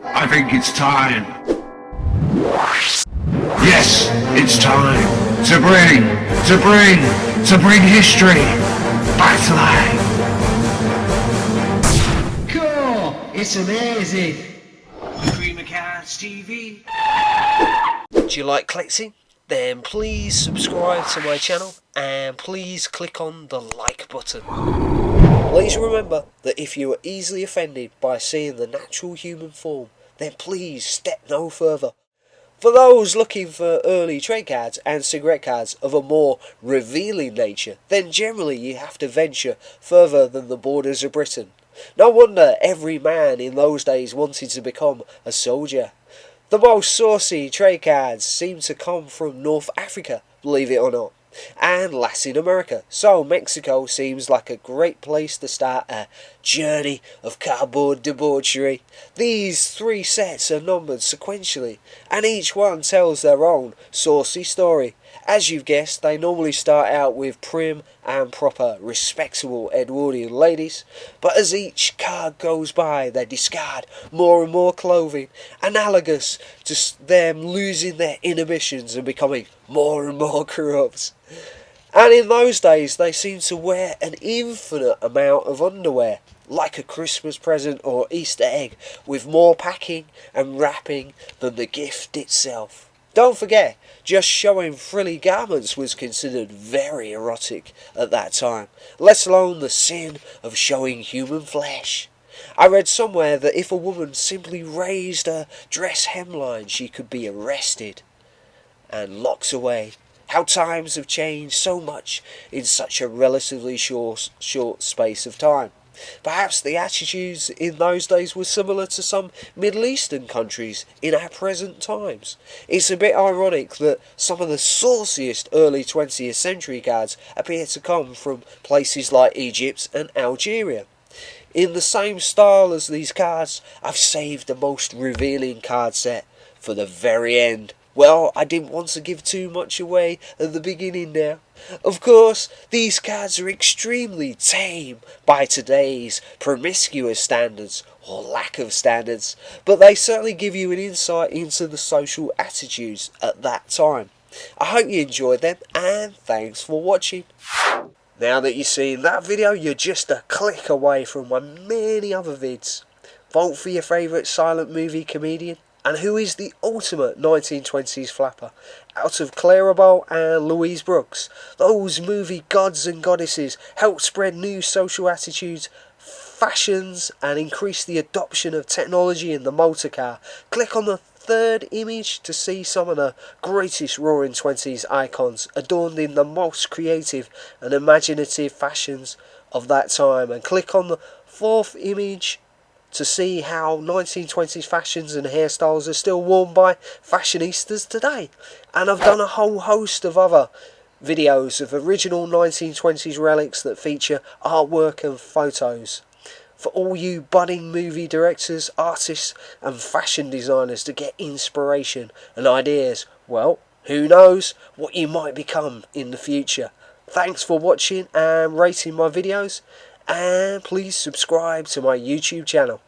I think it's time. Yes, it's time to bring history back to life. Cool, it's amazing. Creamer Cats TV. Do you like collecting? Then please subscribe to my channel and please click on the like button. Please remember that if you are easily offended by seeing the natural human form, then please step no further. For those looking for early trade cards and cigarette cards of a more revealing nature, then generally you have to venture further than the borders of Britain. No wonder every man in those days wanted to become a soldier. The most saucy trade cards seem to come from North Africa, believe it or not, and Latin America, so Mexico seems like a great place to start a journey of cardboard debauchery. These 3 sets are numbered sequentially, and each one tells their own saucy story. As you've guessed, they normally start out with prim and proper, respectable Edwardian ladies, but as each card goes by, they discard more and more clothing, analogous to them losing their inhibitions and becoming more and more corrupt. And in those days, they seem to wear an infinite amount of underwear, like a Christmas present or Easter egg, with more packing and wrapping than the gift itself. Don't forget, just showing frilly garments was considered very erotic at that time, let alone the sin of showing human flesh. I read somewhere that if a woman simply raised her dress hemline, she could be arrested and locked away. How times have changed so much in such a relatively short space of time. Perhaps the attitudes in those days were similar to some Middle Eastern countries in our present times. It's a bit ironic that some of the sauciest early 20th century cards appear to come from places like Egypt and Algeria. In the same style as these cards, I've saved the most revealing card set for the very end. Well, I didn't want to give too much away at the beginning now. Of course, these cards are extremely tame by today's promiscuous standards, or lack of standards, but they certainly give you an insight into the social attitudes at that time. I hope you enjoyed them, and thanks for watching. Now that you've seen that video, you're just a click away from my many other vids. Vote for your favourite silent movie comedian. And who is the ultimate 1920s flapper? Out of Clara Bow and Louise Brooks, those movie gods and goddesses helped spread new social attitudes, fashions, and increase the adoption of technology in the motor car. Click on the 3rd image to see some of the greatest roaring 20s icons adorned in the most creative and imaginative fashions of that time. And click on the 4th image to see how 1920s fashions and hairstyles are still worn by fashionistas today. And I've done a whole host of other videos of original 1920s relics that feature artwork and photos for all you budding movie directors, artists and fashion designers to get inspiration and ideas. Well, who knows what you might become in the future. Thanks for watching and rating my videos, and please subscribe to my YouTube channel.